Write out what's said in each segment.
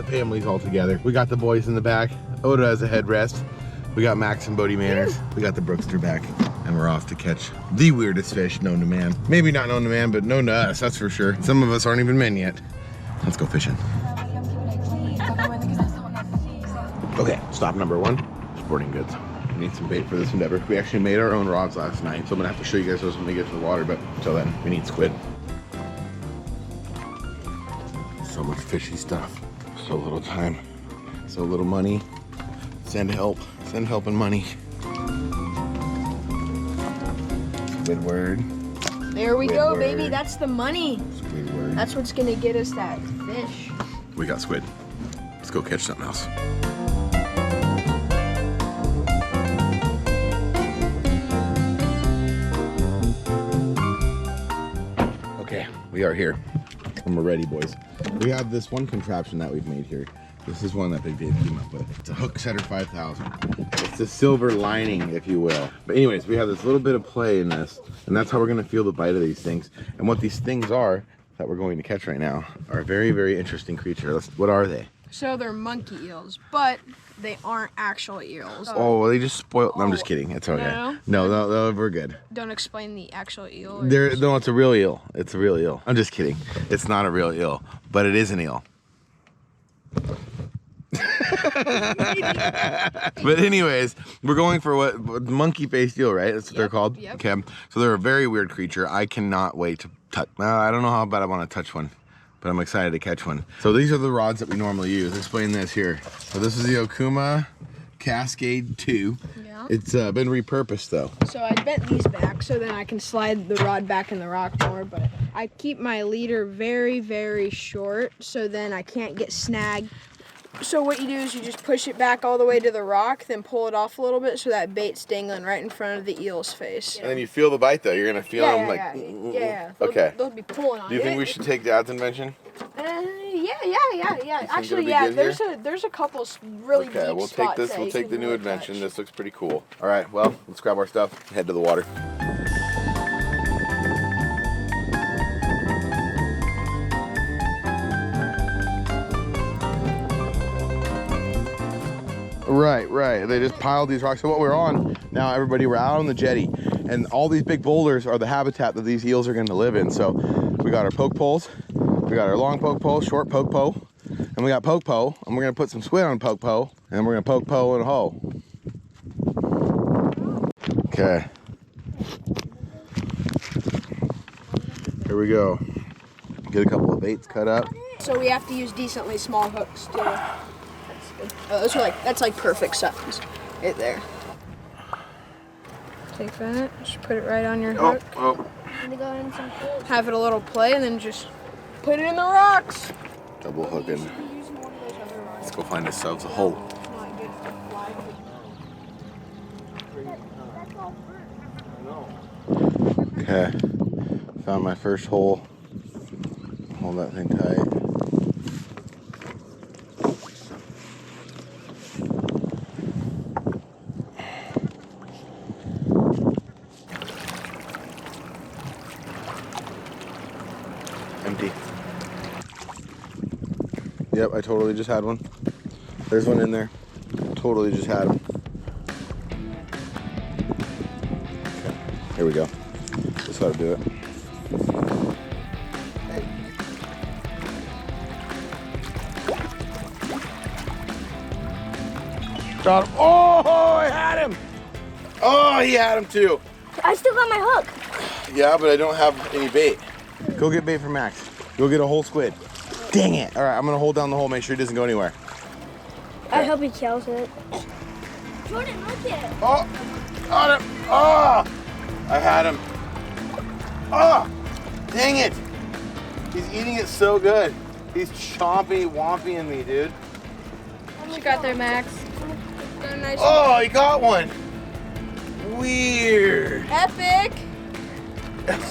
family's all together. We got the boys in the back. Oda as a headrest. We got Max and Bodie Manners. We got the Brookster back. And we're off to catch the weirdest fish known to man. Maybe not known to man, but known to us, that's for sure. Some of us aren't even men yet. Let's go fishing. Okay, stop number 1, sporting goods. We need some bait for this endeavor. We actually made our own rods last night, so I'm gonna have to show you guys those when we get to the water, but until then, we need squid. So much fishy stuff, so little time, so little money. Send help and money. Squidward. There we go, baby, that's the money. Squidward. That's what's gonna get us that fish. We got squid. Let's go catch something else. Okay, we are here and we're ready, boys. We have this one contraption that we've made here. This is one that Big Dave came up with. It's a Hook Setter 5000. It's a silver lining, if you will. But anyways, we have this little bit of play in this, and that's how we're gonna feel the bite of these things. And what these things are that we're going to catch right now are a very, very interesting creature. What are they? So they're monkey eels, but they aren't actual eels. Oh, well, they just spoiled. No, I'm just kidding. It's okay. No, we're good. Don't explain the actual eel. No, it's a real eel. It's a real eel. I'm just kidding. It's not a real eel, but it is an eel. But anyways, we're going for what monkey-faced eel, right? That's what they're called. Yep. Okay. So they're a very weird creature. I cannot wait to touch. I don't know how bad I want to touch one, but I'm excited to catch one. So these are the rods that we normally use. Explain this here. So this is the Okuma Cascade 2. Yeah. It's been repurposed though. So I bent these back so then I can slide the rod back in the rock more, but I keep my leader very, very short so then I can't get snagged. So what you do is you just push it back all the way to the rock, then pull it off a little bit so that bait's dangling right in front of the eel's face. And then you feel the bite though. You're gonna feel them like. Yeah. Okay. They'll be pulling on it. Do you think we should take Dad's invention? Yeah. Actually, yeah. There's a couple really deep spots. Okay, we'll take this. We'll take the new invention. This looks pretty cool. All right. Well, let's grab our stuff. And head to the water. Right. They just piled these rocks. So what we're on now, everybody, we're out on the jetty, and all these big boulders are the habitat that these eels are going to live in. So we got our poke poles, we got our long poke pole, short poke pole, and we got poke pole, and we're going to put some squid on poke pole, and we're going to poke pole in a hole. Okay. Here we go. Get a couple of baits cut up. So we have to use decently small hooks too. Oh, that's like perfect size right there. Take that, just put it right on your hook. Have it a little play and then just put it in the rocks. Double hooking. Let's go find ourselves a hole. Okay, found my first hole. Hold that thing tight. Empty. Yep, I totally just had one. There's one in there. Totally just had him. Okay, here we go. That's how to do it. Got him. Oh, I had him. Oh, he had him too. I still got my hook. Yeah, but I don't have any bait. Go get bait for Max. Go get a whole squid. Dang it. All right, I'm gonna hold down the hole, make sure he doesn't go anywhere. I hope he kills it. Jordan, look at it. Oh, got him. Oh, I had him. Oh, dang it. He's eating it so good. He's womping me, dude. What you got there, Max? Got a nice Oh, he got one. Weird. Epic.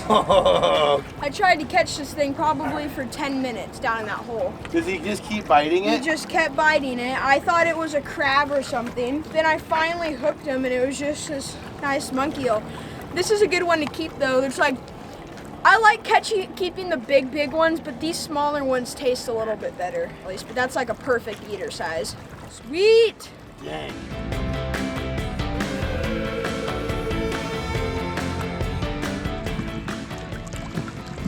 Oh. I tried to catch this thing probably for 10 minutes down in that hole. Does he just keep biting it? He just kept biting it. I thought it was a crab or something. Then I finally hooked him and it was just this nice monkey eel. This is a good one to keep though. There's like I like keeping the big ones, but these smaller ones taste a little bit better, at least. But that's like a perfect eater size. Sweet. Dang.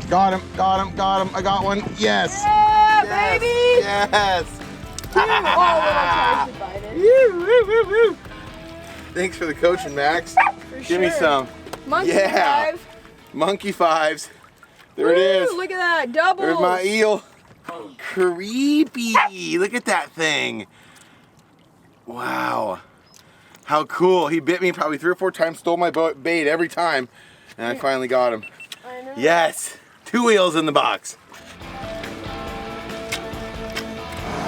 Got him. I got one. Yes. Yeah, Yes. baby. Yes. Oh, little tries Thanks for the coaching, Max. For Give me sure. some. Monkey Yeah. 5. Monkey fives. There it is. Look at that, doubles. There's my eel. Creepy. Look at that thing. Wow. How cool. He bit me probably 3 or 4 times, stole my bait every time, and I finally got him. I know. Yes. 2 eels in the box. You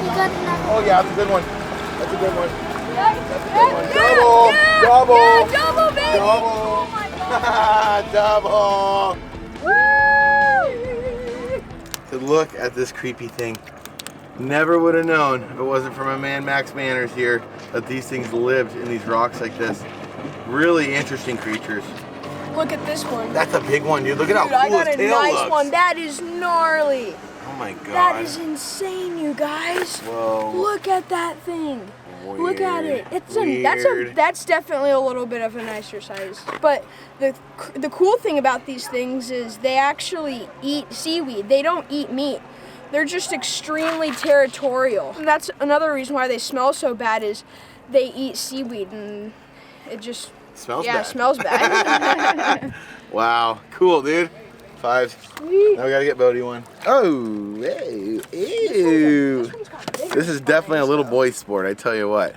got another. Oh yeah, that's a good one. That's a good one. Yeah, Double. yeah, Double. yeah, double, baby. Double. Oh my God. Double. Woo! To look at this creepy thing. Never would have known if it wasn't for my man Max Manners here that these things lived in these rocks like this. Really interesting creatures. Look at this one. That's a big one, dude. Look at how Dude, I cool got his a tail nice looks. one. That is gnarly. Oh my god. That is insane, you guys. Whoa. Look at that thing. Look at it. Weird. That's definitely a little bit of a nicer size. But the cool thing about these things is they actually eat seaweed. They don't eat meat. They're just extremely territorial. And that's another reason why they smell so bad is they eat seaweed and it just Smells yeah, bad. it smells bad. Wow. Cool, dude. 5s. Sweet. Now we gotta get Bodie one. Oh, hey, ew. This is definitely a little boy sport, I tell you what.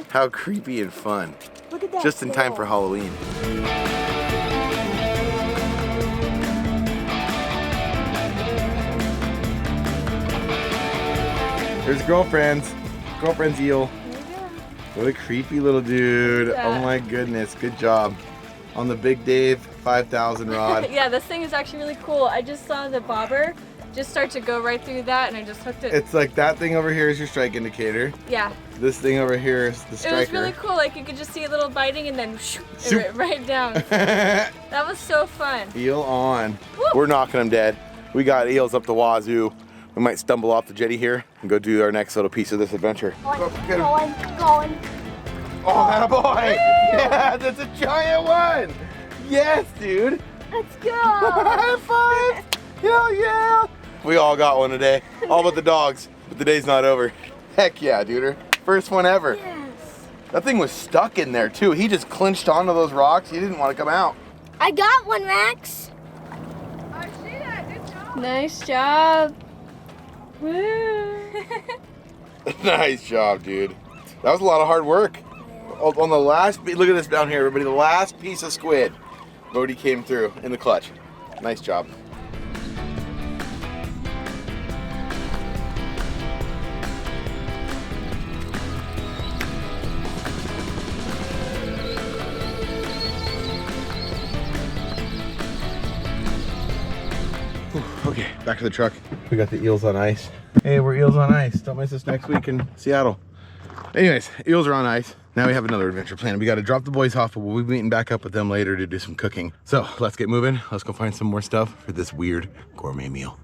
How creepy and fun. Look at that. Just in time for Halloween. There's girlfriend's eel. What a creepy little dude. Oh my goodness, good job. On the Big Dave 5000 rod. Yeah, this thing is actually really cool. I just saw the bobber just start to go right through that and I just hooked it. It's like that thing over here is your strike indicator. Yeah. This thing over here is the striker. It was really cool. Like you could just see a little biting and then Shoop. it went right down. That was so fun. Eel on. Woo. We're knocking them dead. We got eels up the wazoo. We might stumble off the jetty here and go do our next little piece of this adventure. Going. Oh, that boy! Yeah, that's a giant one! Yes, dude! Let's go. High five! Hell yeah! We all got one today. All but the dogs. But the day's not over. Heck yeah, dude. First one ever. Yes. That thing was stuck in there too. He just clinched onto those rocks. He didn't want to come out. I got one, Max. I see that. Good job. Nice job. Woo. Nice job, dude. That was a lot of hard work. On the last, look at this down here, everybody. The last piece of squid, Bodie came through in the clutch. Nice job. Okay, back to the truck. We got the eels on ice. Hey, we're eels on ice. Don't miss us next week in Seattle. Anyways, eels are on ice. Now we have another adventure plan. We got to drop the boys off, but we'll be meeting back up with them later to do some cooking. So let's get moving. Let's go find some more stuff for this weird gourmet meal.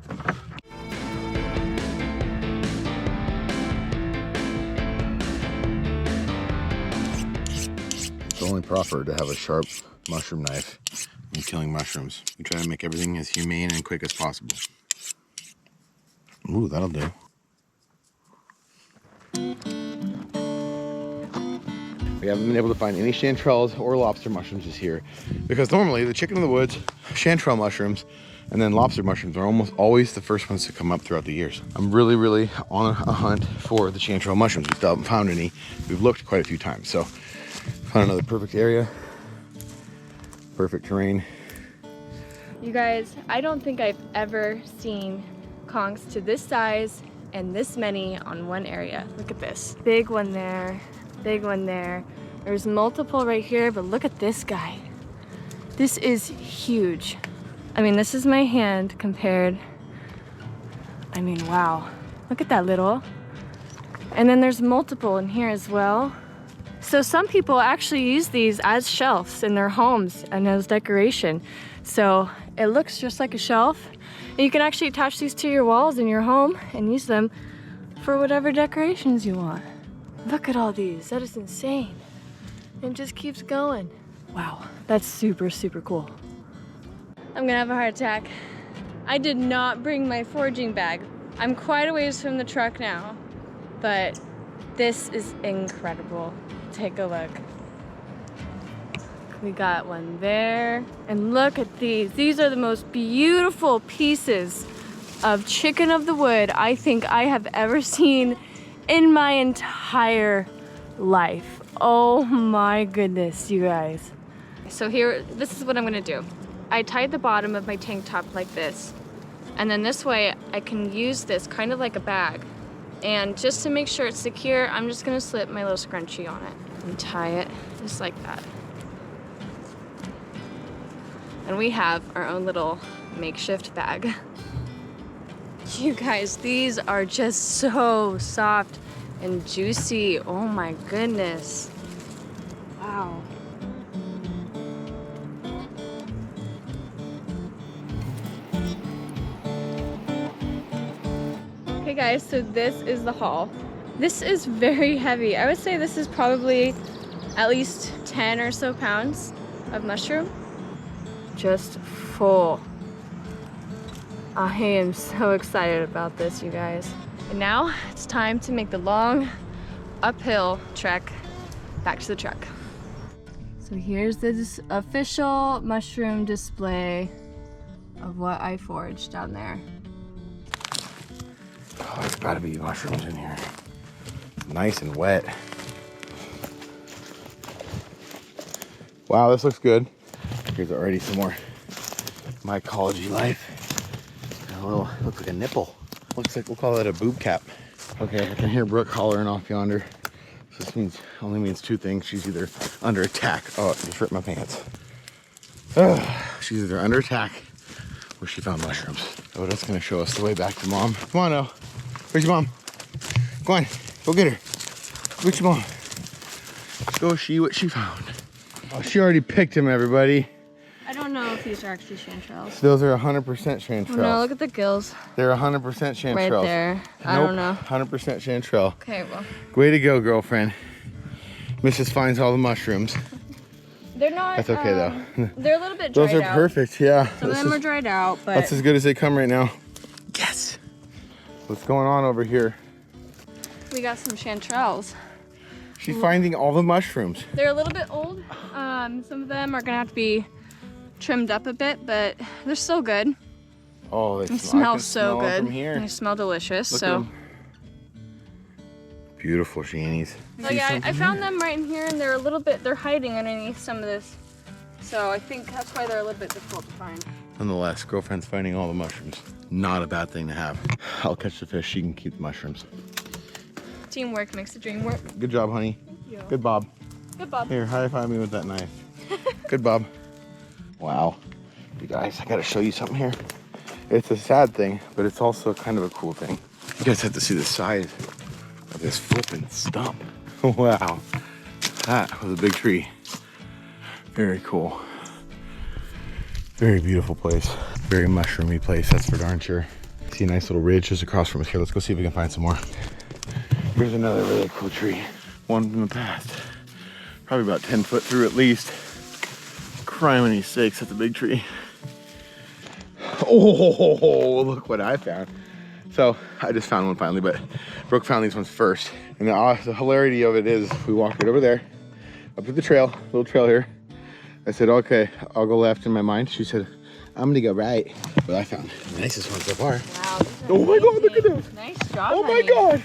It's only proper to have a sharp mushroom knife when killing mushrooms. We try to make everything as humane and quick as possible. Ooh, that'll do. We haven't been able to find any chanterelles or lobster mushrooms this year because normally the chicken in the woods, chanterelle mushrooms, and then lobster mushrooms are almost always the first ones to come up throughout the years. I'm really on a hunt for the chanterelle mushrooms. We still haven't found any. We've looked quite a few times. So found another perfect area, perfect terrain. You guys, I don't think I've ever seen conchs to this size and this many on one area. Look at this. Big one there, big one there. There's multiple right here, but look at this guy. This is huge. I mean, this is my hand compared. I mean, wow. Look at that little. And then there's multiple in here as well. So some people actually use these as shelves in their homes and as decoration. So it looks just like a shelf. And you can actually attach these to your walls in your home and use them for whatever decorations you want. Look at all these, that is insane. It just keeps going. Wow, that's super, super cool. I'm gonna have a heart attack. I did not bring my foraging bag. I'm quite a ways from the truck now, but this is incredible. Take a look. We got one there, and look at these. These are the most beautiful pieces of chicken of the wood I think I have ever seen in my entire life. Oh my goodness, you guys. So here, this is what I'm gonna do. I tied the bottom of my tank top like this, and then this way I can use this kind of like a bag. And just to make sure it's secure, I'm just gonna slip my little scrunchie on it and tie it just like that. And we have our own little makeshift bag. You guys, these are just so soft and juicy. Oh my goodness. Wow. Okay guys, so this is the haul. This is very heavy. I would say this is probably at least 10 or so pounds of mushroom. Just full. I am so excited about this, you guys. And now it's time to make the long uphill trek back to the truck. So here's the official mushroom display of what I foraged down there. Oh, there's gotta be mushrooms in here. Nice and wet. Wow, this looks good. Here's already some more mycology life. A little, looks like a nipple. Looks like, we'll call it a boob cap. Okay, I can hear Brooke hollering off yonder. So this only means two things. She's either under attack. Oh, it just ripped my pants. She's either under attack or she found mushrooms. Oh, that's gonna show us the way back to mom. Come on now. Where's your mom? Go on, go get her. Go get your mom. Go see what she found. Oh, she already picked him, everybody. I don't know if these are actually chanterelles. Those are 100% chanterelles. Oh, no, look at the gills. They're 100% chanterelles. Right there. I don't know. 100% chanterelle. Okay, well. Way to go, girlfriend. Mrs. finds all the mushrooms. They're not. That's okay, though. They're a little bit dried out. Those are perfect, yeah. Some of them are dried out, but. That's as good as they come right now. Yes. What's going on over here? We got some chanterelles. She's finding all the mushrooms. They're a little bit old. Some of them are gonna have to be trimmed up a bit, but they're still good. Oh, they smell so good. From here. They smell delicious. Look so beautiful sheenies. So yeah, I found them right in here, and they're hiding underneath some of this. So I think that's why they're a little bit difficult to find. Nonetheless, girlfriend's finding all the mushrooms. Not a bad thing to have. I'll catch the fish, she can keep the mushrooms. Teamwork makes the dream work. Good job, honey. Thank you. Good Bob. Good Bob. Here, high five me with that knife. Good Bob. Wow. You guys, I gotta show you something here. It's a sad thing, but it's also kind of a cool thing. You guys have to see the size of this flipping stump. Wow. That was a big tree. Very cool. Very beautiful place. Very mushroomy place, that's for darn sure. See a nice little ridge just across from us here. Let's go see if we can find some more. Here's another really cool tree. One in the past. Probably about 10 foot through at least. Criminy sakes, that's a big tree. Oh, look what I found. So I just found one finally, but Brooke found these ones first. And the hilarity of it is we walked right over there, up to the trail, little trail here. I said, okay, I'll go left in my mind. She said, I'm gonna go right. But I found the nicest one so far. Wow. Oh my God, look at those. Nice job, Oh my honey. God.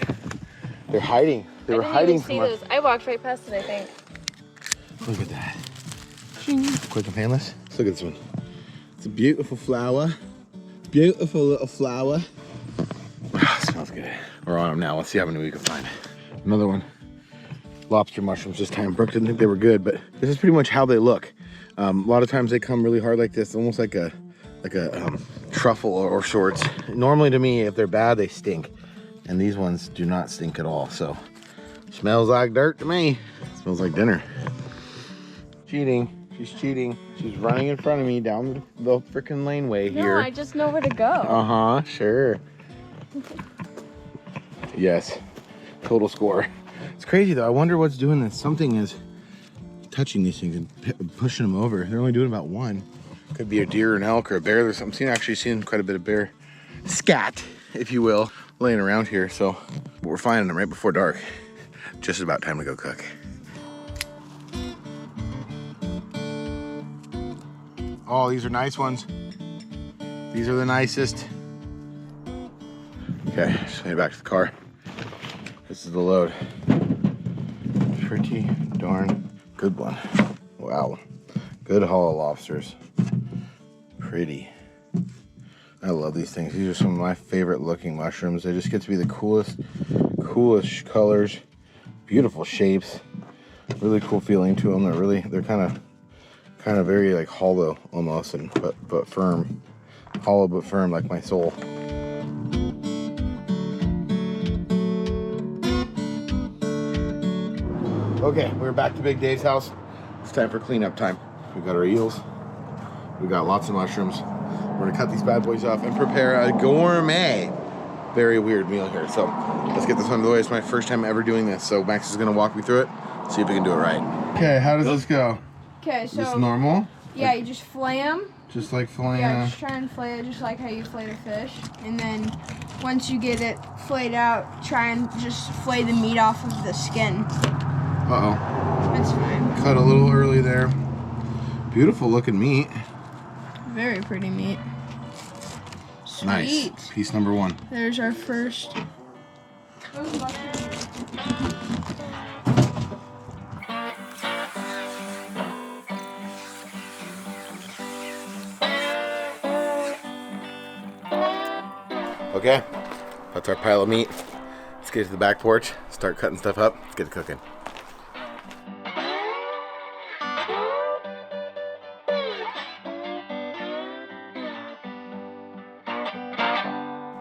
They're hiding. They were hiding from us. I walked right past it, I think. Look at that. Quick and painless. Let's look at this one. It's a beautiful flower. Beautiful little flower. Smells good. We're on them now. Let's see how many we can find. Another one. Lobster mushrooms this time. Brooke didn't think they were good, but this is pretty much how they look. A lot of times they come really hard like this, almost like a truffle or sorts. Normally to me, if they're bad, they stink. And these ones do not stink at all. So smells like dirt to me. Smells like dinner. Cheating. She's cheating. She's running in front of me down the freaking laneway here. No, I just know where to go. Uh-huh, sure. Yes, total score. It's crazy though. I wonder what's doing this. Something is touching these things and pushing them over. They're only doing about one. Could be a deer or an elk or a bear. There's something. Actually seen quite a bit of bear scat, if you will, laying around here. So we're finding them right before dark. Just about time to go cook. Oh, these are nice ones. These are the nicest. Okay, just head back to the car. This is the load. Pretty darn good one. Wow. Good haul of lobsters. Pretty. I love these things. These are some of my favorite looking mushrooms. They just get to be the coolest colors, beautiful shapes, really cool feeling to them. They're kind of very like hollow almost, and but firm, hollow but firm, like my soul. Okay, we're back to Big Dave's house. It's time for cleanup time. We got our eels. We got lots of mushrooms. We're gonna cut these bad boys off and prepare a gourmet, very weird meal here. So let's get this under the way. It's my first time ever doing this. So Max is gonna walk me through it, see if we can do it right. Okay, how does this go? Okay, so. Is this normal? Yeah, you just fillet them. Just like filleting. Yeah, just try and fillet it just like how you fillet a fish. And then once you get it filleted out, try and just fillet the meat off of the skin. Uh-oh. That's fine. Cut a little early there. Beautiful looking meat. Very pretty meat. Sweet. Nice. Piece number one. There's our first. Okay, that's our pile of meat. Let's get to the back porch, start cutting stuff up. Let's get it cooking.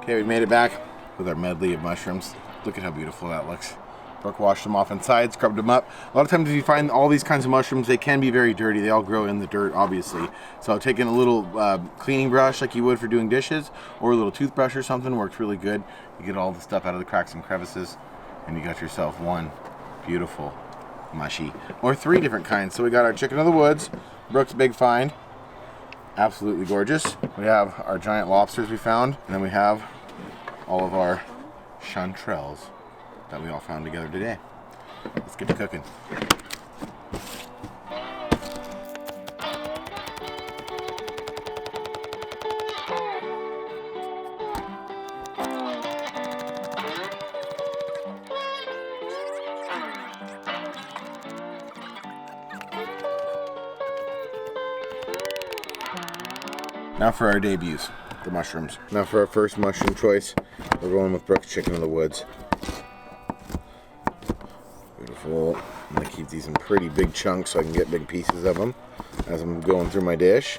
Okay, we made it back with our medley of mushrooms. Look at how beautiful that looks. Brooke washed them off inside, scrubbed them up. A lot of times if you find all these kinds of mushrooms, they can be very dirty. They all grow in the dirt, obviously. So taking a little cleaning brush like you would for doing dishes, or a little toothbrush or something works really good. You get all the stuff out of the cracks and crevices, and you got yourself one beautiful mushy. Or three different kinds. So we got our chicken of the woods, Brooke's big find. Absolutely gorgeous. We have our giant lobsters we found, and then we have all of our chanterelles that we all found together today. Let's get to cooking. Now for our debuts, the mushrooms. Now for our first mushroom choice, we're going with Brooke's chicken of the woods. Beautiful. I'm gonna keep these in pretty big chunks so I can get big pieces of them as I'm going through my dish.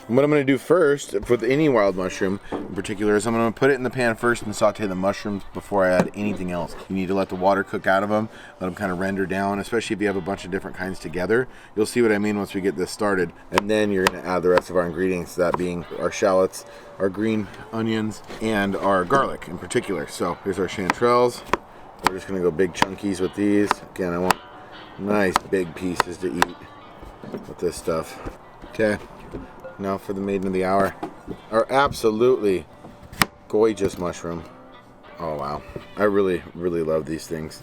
And what I'm gonna do first, with any wild mushroom in particular, is I'm gonna put it in the pan first and saute the mushrooms before I add anything else. You need to let the water cook out of them, let them kind of render down, especially if you have a bunch of different kinds together. You'll see what I mean once we get this started. And then you're gonna add the rest of our ingredients, that being our shallots, our green onions, and our garlic in particular. So here's our chanterelles. We're just gonna go big chunkies with these. Again, I want nice big pieces to eat with this stuff. Okay. Now for the maiden of the hour, our absolutely gorgeous mushroom. Oh wow, I really love these things.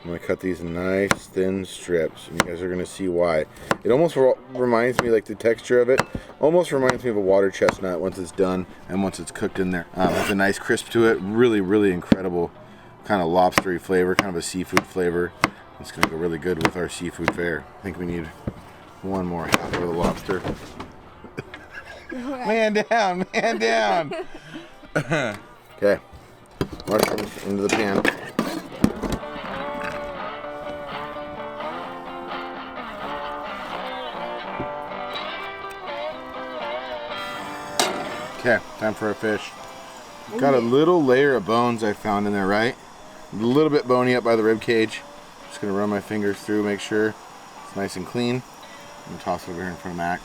I'm gonna cut these in nice thin strips, and you guys are gonna see why. It almost reminds me, like the texture of it, almost reminds me of a water chestnut once it's done and once it's cooked in there. Has a nice crisp to it, really incredible kind of lobstery flavor, kind of a seafood flavor. It's gonna go really good with our seafood fare. I think we need one more half of the lobster. Man down, man down. Okay, mushrooms into the pan. Okay, time for our fish. Got a little layer of bones I found in there, right? A little bit bony up by the rib cage. Just gonna run my fingers through, make sure it's nice and clean. I'm gonna toss it over here in front of Mac.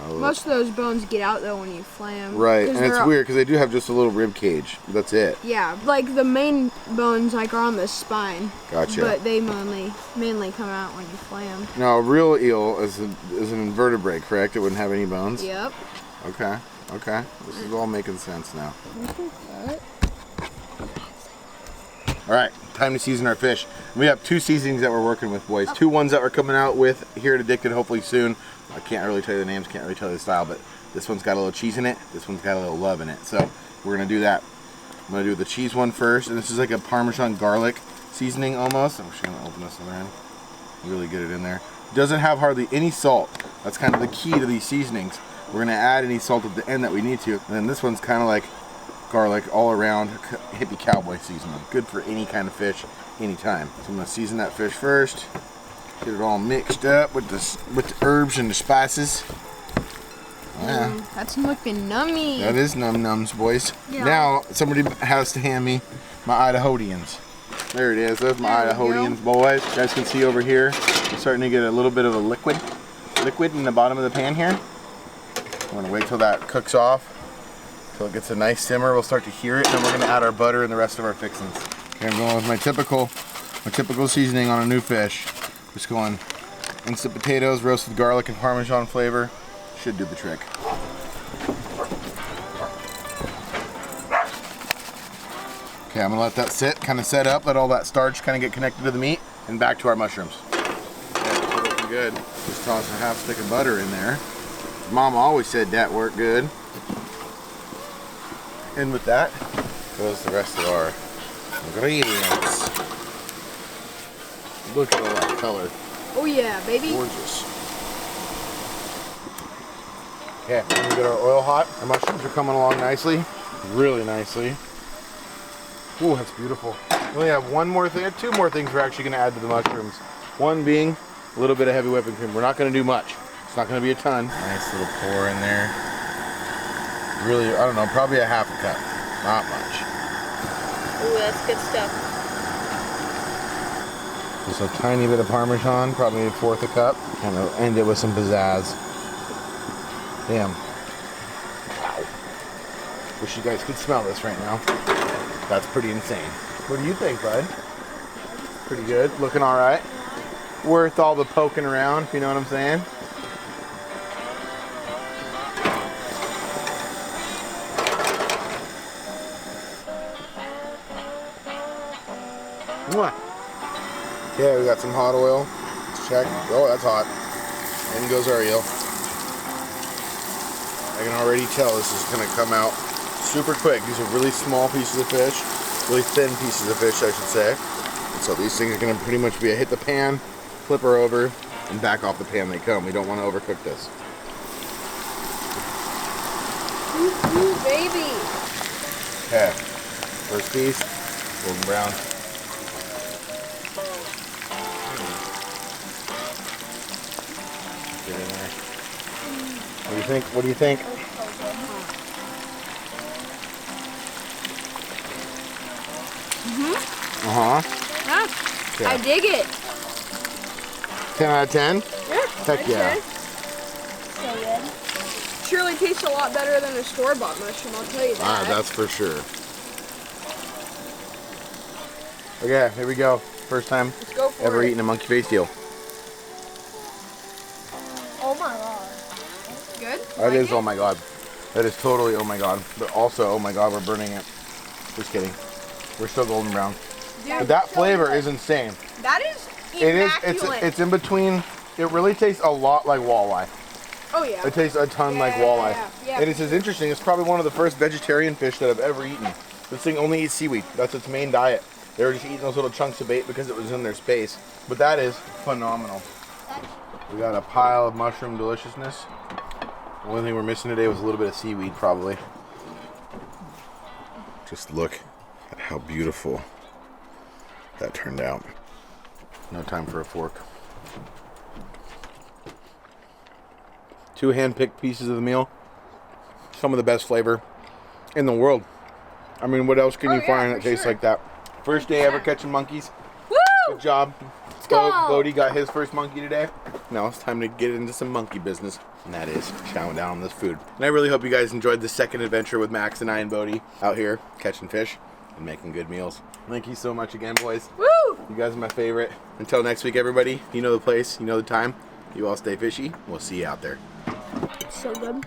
Most of those bones get out though when you flay them. Right, and it's weird because they do have just a little rib cage. That's it. Yeah, like the main bones like are on the spine. Gotcha. But they mainly come out when you flay them. Now, a real eel is an invertebrate, correct? It wouldn't have any bones? Yep. Okay, okay. This is all making sense now. All right, time to season our fish. We have 2 seasonings that we're working with, boys. 2 ones that we're coming out with here at Addicted, hopefully soon. I can't really tell you the names, can't really tell you the style, but this one's got a little cheese in it. This one's got a little love in it. So we're gonna do that. I'm gonna do the cheese one first, and this is like a Parmesan garlic seasoning almost. I'm just gonna open this other end. Really get it in there. It doesn't have hardly any salt. That's kind of the key to these seasonings. We're gonna add any salt at the end that we need to. And then this one's kind of like garlic all around hippie cowboy seasoning. Good for any kind of fish, anytime. So I'm gonna season that fish first. Get it all mixed up with the herbs and the spices. Yeah. That's looking nummy. That is num-nums, boys. Yeah. Now, somebody has to hand me my Idahoans. There it is. There's my There we Idahoans, boys. You guys can see over here, we're starting to get a little bit of a liquid in the bottom of the pan here. I'm gonna wait till that cooks off, till it gets a nice simmer. We'll start to hear it, and then we're gonna add our butter and the rest of our fixings. Okay, I'm going with my typical seasoning on a new fish. Just going instant potatoes, roasted garlic, and Parmesan flavor. Should do the trick. Okay, I'm gonna let that sit, kind of set up, let all that starch kind of get connected to the meat, and back to our mushrooms. Okay, looking good. Just toss a half stick of butter in there. Mama always said that worked good. And with that goes the rest of our ingredients. Look at all that color. Oh yeah, baby. Gorgeous. Okay, I'm gonna get our oil hot. Our mushrooms are coming along nicely, really nicely. Ooh, that's beautiful. We only have one more thing, 2 more things we're actually gonna add to the mushrooms. One being a little bit of heavy whipping cream. We're not gonna do much. It's not gonna be a ton. Nice little pour in there. Really, I don't know, probably a half a cup. Not much. Ooh, that's good stuff. Just a tiny bit of Parmesan, probably 1/4 a cup. Kind of end it with some pizzazz. Damn. Wow. Wish you guys could smell this right now. That's pretty insane. What do you think, bud? Pretty good. Looking all right. Worth all the poking around, if you know what I'm saying. Mwah. Okay, we got some hot oil. Let's check. Oh, that's hot. In goes our eel. I can already tell this is going to come out super quick. These are really small pieces of fish, really thin pieces of fish, I should say. And so these things are going to pretty much be a hit the pan, flip her over, and back off the pan they come. We don't want to overcook this. Ooh, baby. Okay, first piece, golden brown. Get in there. What do you think? What do you think? Uh-huh. Ah, Yeah. I dig it. 10 out of 10? Yeah. Heck yeah. So good. Surely tastes a lot better than a store-bought mushroom, I'll tell you that. Ah, that's for sure. Okay, here we go. First time Let's go for ever it. eating a monkey face eel. Oh my god. Good? That is, oh my god. That is totally, oh my god. But also, oh my god, we're burning it. Just kidding. We're still golden brown. Dude, But that flavor is insane. that is It is, immaculate. it's in between. It really tastes a lot like walleye. Oh yeah. It tastes a ton like Yeah, walleye. yeah. And it's just interesting. It's probably one of the first vegetarian fish that I've ever eaten. This thing only eats seaweed. That's its main diet. They were just eating those little chunks of bait because it was in their space. But that is phenomenal. We got a pile of mushroom deliciousness. The only thing we're missing today was a little bit of seaweed, probably. Just look at how beautiful that turned out. No time for a fork. 2 hand-picked pieces of the meal. Some of the best flavor in the world. I mean, what else can you find that tastes like that? First day ever catching monkeys. Woo! Good job. go. Bodie got his first monkey today. now it's time to get into some monkey business, and that is chowing down on this food. And I really hope you guys enjoyed this second adventure with Max and I and Bodie out here catching fish and making good meals. Thank you so much again, boys. Woo! You guys are my favorite. Until next week, everybody, you know the place, you know the time. You all stay fishy. We'll see you out there. So good.